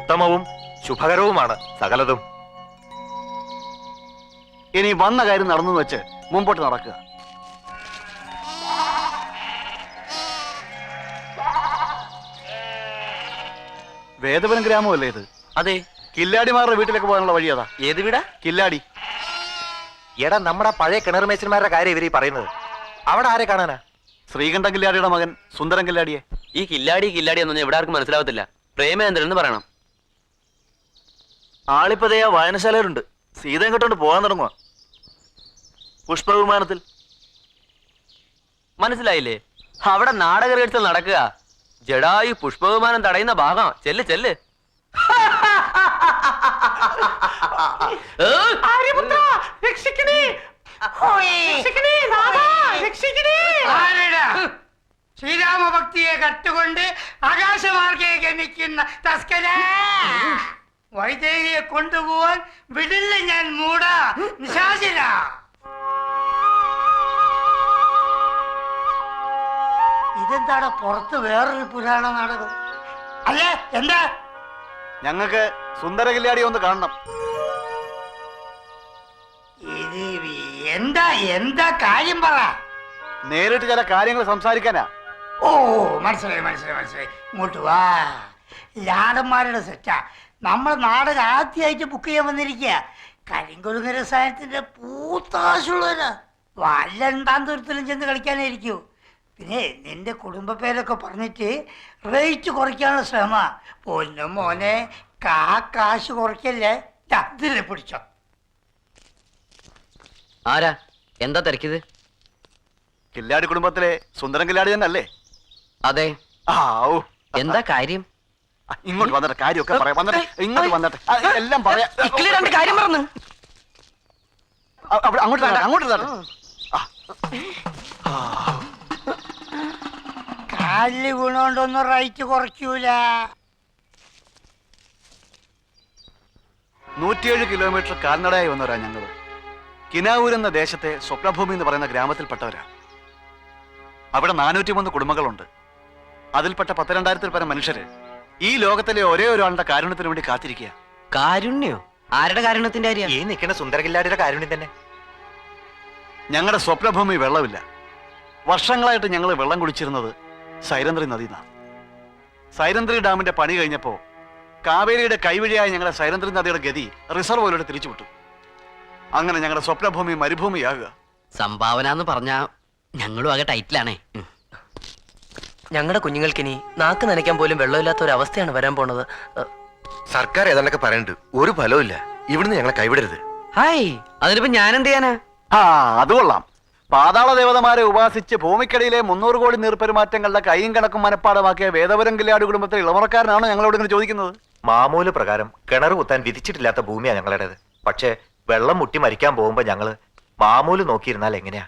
ഉത്തമവും ശുഭകരവുമാണ് സകലതും. ഇനി വന്ന കാര്യം നടന്നു വെച്ച് മുമ്പോട്ട് നടക്കുക. വേദപുരം ഗ്രാമമല്ലേ ഇത്? അതെ. കില്ലാടിമാരുടെ വീട്ടിലേക്ക് പോകാനുള്ള വഴി അതാ. ഏത് വീടാ? കില്ലാടി. എടാ, നമ്മുടെ പഴയ കിണർ മേച്ചന്മാരുടെ കാര്യം ഇവരീ പറയുന്നത്. അവിടെ ആരെ കാണാനാ? ശ്രീകണ്ഠൻ കില്ലാടിയുടെ മകൻ സുന്ദരൻ കില്ലാടിയെ. ഈ കില്ലാടി എന്നൊന്നും ഇവിടെ ആർക്കും മനസ്സിലാവത്തില്ല. പ്രേമേന്ദ്രൻ എന്ന് പറയണം. ആളിപ്പതേ വായനശാലയിലുണ്ട്. സീതയും കെട്ടോണ്ട് പോകാൻ തുടങ്ങുക പുഷ്പവിമാനത്തിൽ. മനസ്സിലായില്ലേ? അവിടെ നാടക റിഹേഴ്സൽ നടക്കുക. ജഡായു പുഷ്പവിമാനം തടയുന്ന ഭാഗം. ചെല്ല് ചെല്ല്. ശ്രീരാമഭക്തിയെ കട്ടുകൊണ്ട് ആകാശമാർഗേ ഗമിക്കുന്ന തസ്കര, വൈദേഹിയെ കൊണ്ടുപോവാൻ വിടില്ല ഞാൻ മൂട നിശാചര. ഇതെന്താടാ പുറത്ത് വേറൊരു പുരാണ നാടകം? അല്ലേ എന്താ? ഞങ്ങൾക്ക് സുന്ദര കില്ലാടി ഒന്ന് കാണണം. ഇത് എന്താ എന്താ കാര്യം പറ. നേരിട്ട് ചില കാര്യങ്ങൾ സംസാരിക്കാനാ. ഓ, മനസ്സിലായി മനസ്സിലായി മനസ്സിലായി. ഇങ്ങോട്ട് വാ. ലാടന്മാരുടെ സെറ്റാ. നമ്മൾ നാടകം ആദ്യമായിട്ട് ബുക്ക് ചെയ്യാൻ വന്നിരിക്കുക. കരിങ്കൊരുങ്ങ രസായനത്തിന്റെ പൂത്താശുള്ളവരാ. വല്ലണ്ടാം ദൂരത്തിലും ചെന്ന് കളിക്കാനായിരിക്കൂ. പിന്നെ നിന്റെ കുടുംബ പേരൊക്കെ പറഞ്ഞിട്ട് റേറ്റ് കുറയ്ക്കാനുള്ള ശ്രമ. പൊന്നും മോനെ, കാശ് കുറയ്ക്കല്ലേ. ഇതിലെ പിടിച്ചോ. ആരാ? എന്താ തിരക്കിത്? കില്ലാടി കുടുംബത്തിലെ സുന്ദരൻ കില്ലാടി തന്നെ അല്ലേ? അതെ. എന്താ കാര്യം? ഇങ്ങോട്ട് വന്നിട്ട് കാര്യമൊക്കെ പറയാം. വന്നിട്ട് ഇങ്ങോട്ട് വന്നിട്ട് എല്ലാം പറയാം. കാര്യം പറഞ്ഞു. അങ്ങോട്ട് അങ്ങോട്ട് കാലില് വീണോണ്ടൊന്നും റേറ്റ് കുറയ്ക്കൂല. 107 കിലോമീറ്റർ കാൽനടയായി വന്നവരാ ഞങ്ങള്. കിനാവൂർ എന്ന ദേശത്തെ സ്വപ്നഭൂമി എന്ന് പറയുന്ന ഗ്രാമത്തിൽപ്പെട്ടവരാ. അവിടെ 403 കുടുംബങ്ങളുണ്ട്. അതിൽപ്പെട്ട 12,000-ൽ പരം മനുഷ്യര് ഈ ലോകത്തിലെ ഒരേ ഒരാളുടെ കാരുണ്യത്തിന് വേണ്ടി കാത്തിരിക്കുക. കാരുണ്യോ? ആരുടെ കാരുണ്യത്തിന്റെ കാര്യം? ഈ നിൽക്കുന്ന സുന്ദര കില്ലാടിയുടെ കാരുണ്യം തന്നെ. ഞങ്ങളുടെ സ്വപ്നഭൂമി വെള്ളമില്ല. വർഷങ്ങളായിട്ട് ഞങ്ങൾ വെള്ളം കുടിച്ചിരുന്നത് സൈരന്ത്രി നദിന്നാണ്. സൈരന്ത്രി ഡാമിന്റെ പണി കഴിഞ്ഞപ്പോ കാവേരിയുടെ കൈവഴിയായ ഞങ്ങളുടെ സൈരന്ത്രി നദിയുടെ ഗതി റിസർവോയിലൂടെ തിരിച്ചുവിട്ടു. അങ്ങനെ ഞങ്ങളുടെ സ്വപ്നഭൂമി മരുഭൂമിയാകുക. സംഭാവന എന്ന് പറഞ്ഞാ ഞങ്ങളും ആകെ ടൈറ്റിലാണേ. ഞങ്ങളുടെ കുഞ്ഞുങ്ങൾക്കിനി നാക്ക് നനയ്ക്കാൻ പോലും വെള്ളമില്ലാത്ത ഒരു അവസ്ഥയാണ് വരാൻ പോണത്. സർക്കാർ ഏതാണ്ടൊക്കെ പറയുന്നുണ്ട്. ഒരു ഫലവും ഇവിടുന്ന് ഞങ്ങളെ കൈവിടരുത്. ഹായ്, അതിനിപ്പോ ഞാൻ എന്ത് ചെയ്യാനാ? അത് കൊള്ളാം. പാതാള ദേവതമാരെ ഉപാസിച്ച് ഭൂമിക്കടിയിലെ 300 കോടി നീർപ്പെരുമാറ്റങ്ങളുടെ കൈയും കണക്കും മനപ്പാടമാക്കിയ വേദപുരം കില്ലാടി കുടുംബത്തിലെ ഇളമറക്കാരനാണോ ഞങ്ങളോട് ഇങ്ങനെ ചോദിക്കുന്നത്? മാമൂല് പ്രകാരം കിണർ കുത്താൻ വിധിച്ചിട്ടില്ലാത്ത ഭൂമിയാ ഞങ്ങളുടേത്. പക്ഷേ വെള്ളം മുട്ടി മരിക്കാൻ പോകുമ്പോ ഞങ്ങള് മാമൂല് നോക്കിയിരുന്നാൽ എങ്ങനെയാ?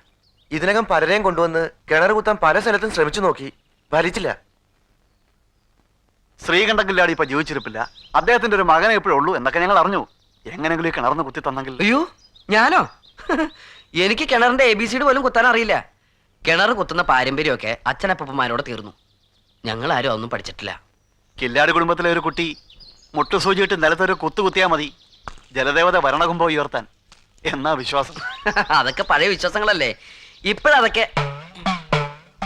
ഇതിനകം പലരെയും കൊണ്ടുവന്ന് കിണർ കുത്താൻ പല സ്ഥലത്തും ശ്രമിച്ചു നോക്കി, ഫലിച്ചില്ല. ശ്രീകണ്ഠൻ കില്ലാടി ഇപ്പൊ ജീവിച്ചിരിപ്പില്ല. അദ്ദേഹത്തിന്റെ ഒരു മകനെ എപ്പോഴും ഉള്ളൂ എന്നൊക്കെ ഞങ്ങൾ അറിഞ്ഞു. എങ്ങനെങ്കിലും ഈ കിണർന്ന് കുത്തി തന്നെങ്കിൽ. അയ്യോ, ഞാനോ? എനിക്ക് കിണറിന്റെ ABCD പോലും കുത്താൻ അറിയില്ല. കിണർ കുത്തുന്ന പാരമ്പര്യമൊക്കെ അച്ഛനപ്പന്മാരോട് തീർന്നു. ഞങ്ങൾ ആരും ഒന്നും പഠിച്ചിട്ടില്ല. കില്ലാടി കുടുംബത്തിലെ ഒരു കുട്ടി മുട്ടുസൂചിയിട്ട് നിലത്തൊരു കുത്തിയാ മതി ജലദേവത ഭരണകുംഭം ഉയർത്താൻ എന്നാ വിശ്വാസം. അതൊക്കെ പഴയ വിശ്വാസങ്ങളല്ലേ. ഇപ്പോഴതൊക്കെ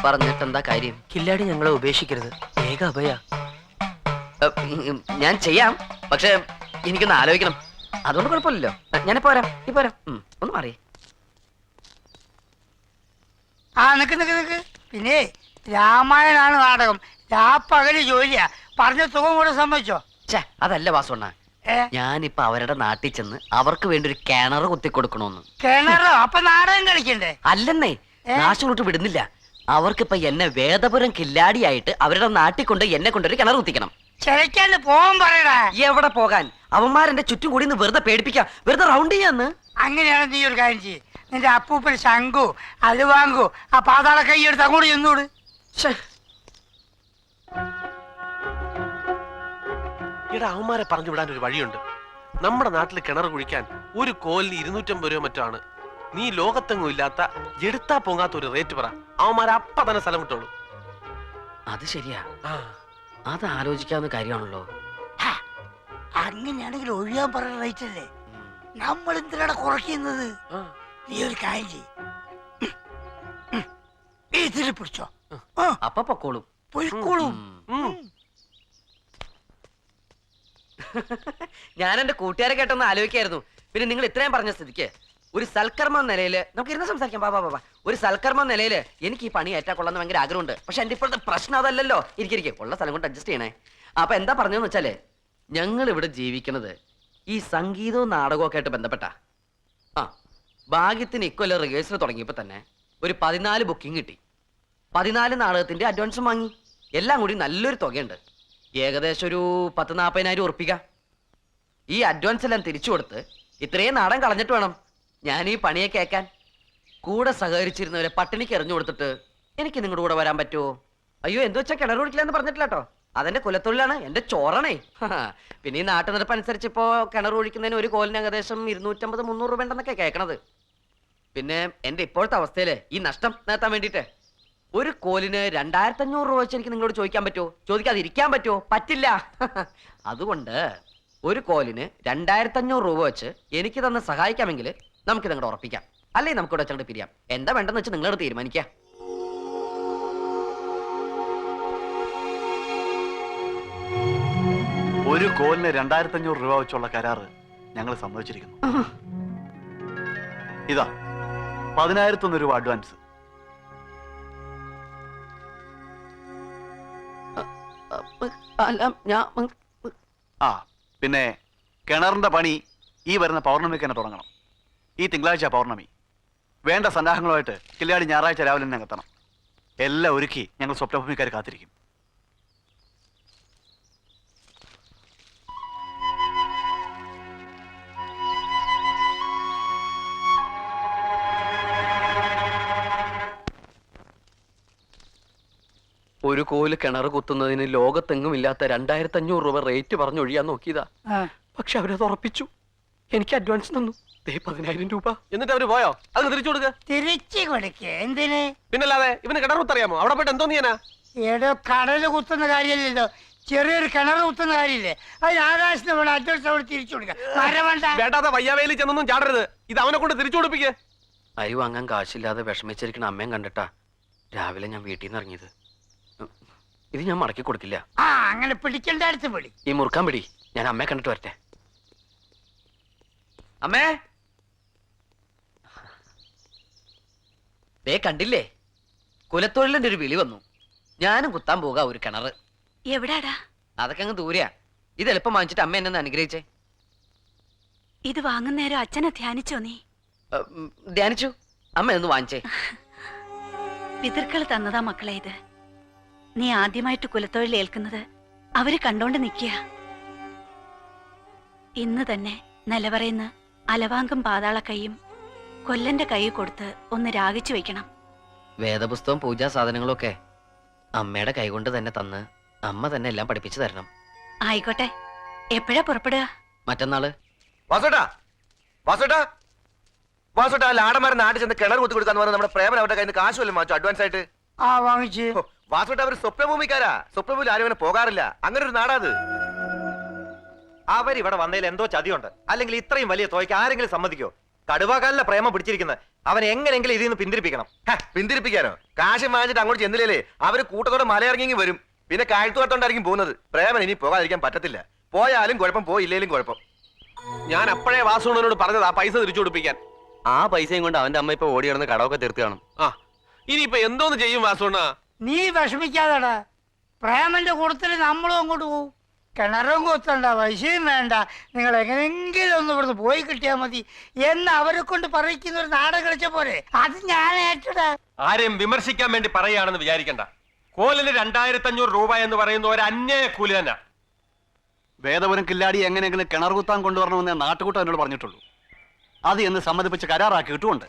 പറഞ്ഞിട്ടെന്താ കാര്യം? കില്ലാടി ഞങ്ങളെ ഉപേക്ഷിക്കരുത്. വേഗ അഭയ. ഞാൻ ചെയ്യാം, പക്ഷെ എനിക്കൊന്ന് ആലോചിക്കണം. അതുകൊണ്ട് കുഴപ്പമില്ലല്ലോ. ഞാനിപ്പോ വരാം. നീ പോരാ, ഒന്ന് മാറി. നിക്ക്. പിന്നെ രാമായണാണ് നാടകം. പകല് ജോലിയാ. പറഞ്ഞ തുക കൂടെ സമ്മതിച്ചോ? അതല്ല വാസുണ്ണ, ഞാനിപ്പോ അവരുടെ നാട്ടിൽ ചെന്ന് അവർക്ക് വേണ്ടി ഒരു കിണർ കുത്തിക്കൊടുക്കണോന്ന്. കിണറോ? അപ്പൊ നാടകം കളിക്കണ്ടേ? അല്ലെന്നേ, നാശങ്ങളോട്ട് വിടുന്നില്ല. അവർക്കിപ്പോ എന്നെ വേദപുരം കില്ലാടിയായിട്ട് അവരുടെ നാട്ടിൽ കൊണ്ട് എന്നെ കൊണ്ടൊരു കിണർ കുത്തിക്കണം. ചിലക്കാണ്ട് പോകാൻ പറയടാ. എവിടെ പോകാൻ? അവന്മാരെന്റെ ചുറ്റും കൂടി വെറുതെ പേടിപ്പിക്കാം, വെറുതെ റൗണ്ട് ചെയ്യാന്ന്. അങ്ങനെയാണ് നീ ഒരു കാര്യം ചെയ്യ്. നിന്റെ അപ്പൂപ്പൻ ശങ്കു അത് വാങ്ങൂ. ആ പാതാള കൈയെടുത്ത് അങ്ങോട്ട് ചെന്നൂട്. ഇവിടെ അവന്മാരെ പറഞ്ഞു വിടാൻ ഒരു വഴിയുണ്ട്. നമ്മുടെ നാട്ടിൽ കിണർ കുഴിക്കാൻ ഒരു കോലിന് 250 രൂപ മറ്റാണ്. നീ ലോകത്തെങ്ങും ഇല്ലാത്ത എടുത്താ പൊങ്ങാത്ത ഒരു റേറ്റ് പറ. അവന്മാരെ അപ്പ തന്നെ സ്ഥലം വിട്ടോളൂ. അത് ശരിയാ, അത് ആലോചിക്കാവുന്ന കാര്യമാണല്ലോ. അങ്ങനെയാണെങ്കിൽ ഒഴിയാൻ പറയുന്ന റേറ്റ് അല്ലേ? നമ്മൾ എന്തിനാണ് കുറയ്ക്കുന്നത്? നീ ഒരു കാര്യം ചെയ്യ്. ഇതിൽ പിടിച്ചോ. അപ്പൊ പൊക്കോളും. പൊയ്ക്കോളും. ഞാൻ എന്റെ കൂട്ടുകാരെ കേട്ടൊന്ന് ആലോചിക്കായിരുന്നു. പിന്നെ നിങ്ങൾ ഇത്രയും പറഞ്ഞ സ്ഥിതിക്ക് ഒരു സൽക്കർമ്മ നിലയില് നമുക്ക് ഇരുന്ന് സംസാരിക്കാം. ബാബാ ഒരു സൽക്കർമ്മ നിലയില് എനിക്ക് ഈ പണി ഏറ്റാ കൊള്ളാന്ന് ഭയങ്കര ആഗ്രഹമുണ്ട്. പക്ഷെ എന്റെ ഇപ്പോഴത്തെ പ്രശ്നം അതല്ലല്ലോ. ഇരിക്കും ഉള്ള സ്ഥലം കൊണ്ട് അഡ്ജസ്റ്റ് ചെയ്യണേ. അപ്പൊ എന്താ പറഞ്ഞതെന്ന് വെച്ചാല്, ഞങ്ങൾ ഇവിടെ ജീവിക്കുന്നത് ഈ സംഗീതവും നാടകവും ഒക്കെ ആയിട്ട് ബന്ധപ്പെട്ട ഭാഗ്യത്തിന് ഇക്കൊല്ലം റിഹേഴ്സൽ തുടങ്ങിയപ്പോ തന്നെ ഒരു 14 ബുക്കിംഗ് കിട്ടി. 14 നാടകത്തിന്റെ അഡ്വാൻസും വാങ്ങി. എല്ലാം കൂടി നല്ലൊരു തുകയുണ്ട്. ഏകദേശം ഒരു 10-40,000 ഉറപ്പിക്ക. ഈ അഡ്വാൻസ് എല്ലാം തിരിച്ചു കൊടുത്ത് ഇത്രയും നാടൻ കളഞ്ഞിട്ട് വേണം ഞാൻ ഈ പണിയെ കേൾക്കാൻ. കൂടെ സഹകരിച്ചിരുന്നവരെ പട്ടിണിക്ക് എറിഞ്ഞു കൊടുത്തിട്ട് എനിക്ക് നിങ്ങളുടെ കൂടെ വരാൻ പറ്റുമോ? അയ്യോ, എന്ത് വെച്ചാൽ കിണർ കുടിക്കില്ല എന്ന് പറഞ്ഞിട്ടില്ല കേട്ടോ. അതെന്റെ കുലത്തൊഴിലാണ്, എന്റെ ചോറണേ. പിന്നെ ഈ നാട്ടുനിരപ്പ് അനുസരിച്ച് ഇപ്പോ കിണർ ഒഴിക്കുന്നതിന് ഒരു കോലിന് ഏകദേശം 250-300 രൂപ ഉണ്ടെന്നൊക്കെ കേൾക്കണത്. പിന്നെ എന്റെ ഇപ്പോഴത്തെ അവസ്ഥയില് ഈ നഷ്ടം നേട്ടാൻ വേണ്ടിയിട്ട് ഒരു കോലിന് 2500 രൂപ വെച്ച് എനിക്ക് നിങ്ങളോട് ചോദിക്കാൻ പറ്റുമോ? ചോദിക്കാതിരിക്കാൻ പറ്റുമോ? പറ്റില്ല. അതുകൊണ്ട് ഒരു കോലിന് 2500 രൂപ വെച്ച് എനിക്ക് തന്നെ സഹായിക്കാമെങ്കിൽ നമുക്ക് നിങ്ങളുടെ ഉറപ്പിക്കാം. അല്ലെങ്കിൽ നമുക്ക് ഇവിടെ വെച്ചങ്ങോട്ട് പിരിയാം. എന്താ വേണ്ടെന്ന് വെച്ച് നിങ്ങളോട് തീരുമാനിക്കാം. ഒരു കോലിന് 2500 രൂപ വെച്ചുള്ള കരാറ് ഞങ്ങൾ സമ്മതിച്ചിരിക്കുന്നു. ഇതാ 10,001 രൂപ അഡ്വാൻസ്. ആ പിന്നെ കിണറിന്റെ പണി ഈ വരുന്ന പൗർണമിക്ക് തന്നെ തുടങ്ങണം. ഈ തിങ്കളാഴ്ച പൗർണമി. വേണ്ട സന്നാഹങ്ങളുമായിട്ട് കില്ലാടി ഞായറാഴ്ച രാവിലെ തന്നെ എത്തണം. എല്ലാം ഒരുക്കി ഞങ്ങൾ സ്വപ്നഭൂമിക്കാർ കാത്തിരിക്കും. ഒരു കോല് കിണർ കുത്തുന്നതിന് ലോകത്തെങ്ങും ഇല്ലാത്ത 2500 രൂപ റേറ്റ് പറഞ്ഞൊഴിയാൻ നോക്കിയതാ. പക്ഷെ അവരത് ഉറപ്പിച്ചു. എനിക്ക് അഡ്വാൻസ് തന്നു 10,000 രൂപ. എന്നിട്ട് അവര് പോയോ? അത് തിരിച്ചു കൊടുക്ക. തിരിച്ചു കൊടുക്ക. എന്തിന്? പിന്നല്ലാതെ ഇവന് കിണർ കുത്തറിയാമോ? അവിടെ പോയിട്ട് എന്തോ നീനാ? ഏടോ കടല് കുത്തുന്ന കാര്യമില്ലല്ലോ, ചെറിയൊരു കിണർ കുത്തുന്ന കാര്യമില്ലേ? അതിന് ആകാശത്തിന് വേണം അഡ്വാൻസ് അവിടെ തിരിച്ചു കൊടുക്കാം. വേണ്ടാതെ വയ്യാവേലി ചെന്നൊന്നും ചാടരുത്. ഇത് അവനെ കൊണ്ട് തിരിച്ചു കൊടുപ്പിക്കേ. അരി വാങ്ങാൻ കാശില്ലാതെ വിഷമിച്ചിരിക്കണ അമ്മയും കണ്ടിട്ടാ രാവിലെ ഞാൻ വീട്ടിൽ നിന്ന് ഇറങ്ങിയത്. ഇത് ഞാൻ മടക്കി കൊടുക്കില്ല. അങ്ങനെ പിടിക്കേണ്ട അടുത്ത് പിടി. ഈ മുറുക്കാൻ പിടി. ഞാൻ അമ്മയെ കണ്ടിട്ട് വരട്ടെ. അമ്മേ, ദേ കണ്ടില്ലേ, കുലത്തൊഴിലിന്റെ ഒരു വിളി വന്നു. ഞാനും കുത്താൻ പോകാ ഒരു കിണറ്. എവിടാടാ? അതൊക്കെ അങ്ങ് ദൂരെയാ. ഇത് എളുപ്പം വാങ്ങിച്ചിട്ട് അമ്മ എന്നെ ഒന്ന് അനുഗ്രഹിച്ചേ. ഇത് വാങ്ങുന്നേരം അച്ഛനെ ധ്യാനിച്ചോ നീ? ധ്യാനിച്ചു. അമ്മ ഒന്ന് വാങ്ങിച്ചേ. പിതൃക്കൾ തന്നതാ മക്കളെ ഇത്. നീ ആദ്യമായിട്ട് കുലത്തൊഴിൽ ഏൽക്കുന്നത് അവര് കണ്ടോണ്ട് നിൽക്കുക. ഇന്ന് തന്നെ നിലവറയുന്ന അലവാങ്കം പാതാള കൈയും കൊല്ലന്റെ കൈ കൊടുത്ത് ഒന്ന് രാഗിച്ചു വെക്കണം. വേദപുസ്തകവും പൂജാ സാധനങ്ങളും ഒക്കെ അമ്മയുടെ കൈകൊണ്ട് തന്നെ തന്ന് അമ്മ തന്നെ എല്ലാം പഠിപ്പിച്ചു തരണം. ആയിക്കോട്ടെ. എപ്പോഴാ പുറപ്പെടുക? മറ്റന്നാള്. വാസുട്ടാ വാസുട്ടാ വാസുട്ടാ, ലാടന്മാരെ നാട്ടിൽ ചെന്ന് കിണർ കുത്തി കൊടുക്കാന്ന് പറഞ്ഞാൽ നമ്മുടെ പ്രേമൻ അവരുടെ കയ്യിൽ നിന്ന് കാശ് വല്ലതും വാങ്ങിച്ചു അഡ്വാൻസ് ആയിട്ട്? വാങ്ങിച്ചു. വാസുട്ട അവര് സ്വപ്നഭൂമിക്കാരാ. സ്വപ്നഭൂമിയിൽ ആരും അങ്ങനെ പോകാറില്ല. അങ്ങനെ ഒരു നാടാത്. അവരിവിടെ വന്നതിൽ എന്തോ ചതിയുണ്ട്. അല്ലെങ്കിൽ ഇത്രയും വലിയ തുകയ്ക്ക് ആരെങ്കിലും സമ്മതിക്കോ? കടുവാക്കാലിലെ പ്രേമം പിടിച്ചിരിക്കുന്നത്. അവൻ എങ്ങനെയെങ്കിലും ഇതിൽ നിന്ന് പിന്തിരിപ്പിക്കണം. പിന്തിരിപ്പിക്കാനോ? കാശ് വാങ്ങിച്ചിട്ട് അങ്ങോട്ട് ചെന്നില്ലേ അവര് കൂട്ടത്തോടെ മലയിറങ്ങി വരും. പിന്നെ കാഴ്ത്തുകത്തോണ്ടായിരിക്കും പോകുന്നത്. പ്രേമൻ ഇനി പോകാതിരിക്കാൻ പറ്റത്തില്ല. പോയാലും കുഴപ്പം, പോയില്ലേലും കുഴപ്പം. ഞാൻ അപ്പോഴേ വാസുണ്ണനോട് പറഞ്ഞത് ആ പൈസ തിരിച്ചു കൊടുപ്പിക്കാൻ. ആ പൈസയും കൊണ്ട് അവന്റെ അമ്മ ഇപ്പൊ ഓടി കിടന്ന് കടമൊക്കെ തീർത്ത് കാണും. ആ ഇനിയിപ്പൊ എന്തോന്ന് ചെയ്യും വാസുണ്ണ? നീ വിഷമിക്കാതെടാ. പ്രേമന്റെ കൂട്ടത്തില് നമ്മളും അങ്ങോട്ട് പോകും. കിണറും കുത്തണ്ട, പൈസയും വേണ്ട, നിങ്ങൾ എങ്ങനെങ്കിലും ഒന്ന് ഇവിടുന്ന് പോയി കിട്ടിയാൽ മതി എന്ന് അവരെ കൊണ്ട് പറയിക്കുന്ന ഒരു നാടകം കളിച്ച പോലെ. അത് ഞാൻ ഏറ്റടാ. ആരെയും വിമർശിക്കാൻ വേണ്ടി പറയുകയാണെന്ന് വിചാരിക്കണ്ട. കോലിന് 2500 രൂപ എന്ന് പറയുന്ന ഒരു അന്യായ കൂലി തന്നെ. വേദപുരം കില്ലാടി എങ്ങനെയെങ്കിലും കിണർ കുത്താൻ കൊണ്ടുവരണമെന്ന് നാട്ടുകൂട്ടം എന്നോട് പറഞ്ഞിട്ടുള്ളൂ. അത് എന്ന് സമ്മതിപ്പിച്ച് കരാറാക്കി കിട്ടുമുണ്ട്.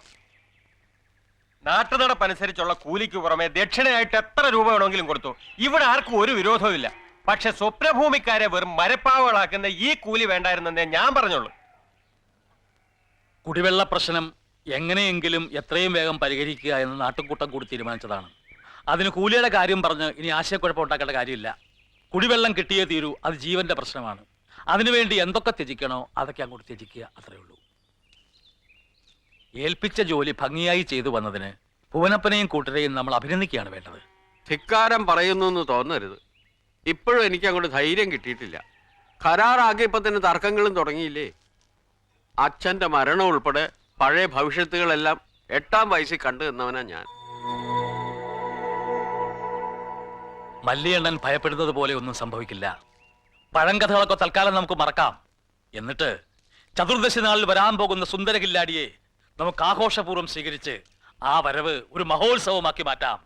നാട്ടുനടപ്പനുസരിച്ചുള്ള കൂലിക്ക് പുറമെ ദക്ഷിണയായിട്ട് എത്ര രൂപ വേണമെങ്കിലും കൊടുത്തു. ഇവിടെ ആർക്കും ഒരു വിരോധവും ഇല്ല. പക്ഷെ സ്വപ്നഭൂമിക്കാരെ വെറും മരപ്പാവകളാക്കുന്ന ഈ കൂലി വേണ്ടായിരുന്നെന്നേ ഞാൻ പറഞ്ഞുള്ളൂ. കുടിവെള്ള പ്രശ്നം എങ്ങനെയെങ്കിലും എത്രയും വേഗം പരിഹരിക്കുക എന്ന് നാട്ടുകൂട്ടം കൂടി തീരുമാനിച്ചതാണ്. അതിന് കൂലിയുടെ കാര്യം പറഞ്ഞ് ഇനി ആശയക്കുഴപ്പം ഉണ്ടാക്കേണ്ട കാര്യമില്ല. കുടിവെള്ളം കിട്ടിയേ തീരൂ. അത് ജീവന്റെ പ്രശ്നമാണ്. അതിനുവേണ്ടി എന്തൊക്കെ ത്യജിക്കണോ അതൊക്കെ അങ്ങോട്ട് ത്യജിക്കുക, അത്രേ ഉള്ളൂ. ഏൽപ്പിച്ച ജോലി ഭംഗിയായി ചെയ്തു വന്നതിന് ഭുവനപ്പനെയും കൂട്ടരെയും നമ്മൾ അഭിനന്ദിക്കുകയാണ് വേണ്ടത്. ധിക്കാരം പറയുന്നു എന്ന് തോന്നരുത്. ഇപ്പോഴും എനിക്ക് അങ്ങോട്ട് ധൈര്യം കിട്ടിയിട്ടില്ല. കരാറാക്കിയപ്പോ തന്നെ തർക്കങ്ങളും തുടങ്ങിയില്ലേ? അച്ഛന്റെ മരണം ഉൾപ്പെടെ പഴയ ഭവിഷ്യത്തുകളെല്ലാം 8ാം വയസ്സിൽ കണ്ടു നിന്നവനാ ഞാൻ. മല്ലിയണ്ണൻ ഭയപ്പെടുന്നത് പോലെ ഒന്നും സംഭവിക്കില്ല. പഴങ്കഥകളൊക്കെ തൽക്കാലം നമുക്ക് മറക്കാം. എന്നിട്ട് ചതുർദശി നാളിൽ വരാൻ പോകുന്ന സുന്ദര കില്ലാടിയെ നമുക്ക് ആഘോഷപൂർവ്വം സ്വീകരിച്ച് ആ വരവ് ഒരു മഹോത്സവമാക്കി മാറ്റാം.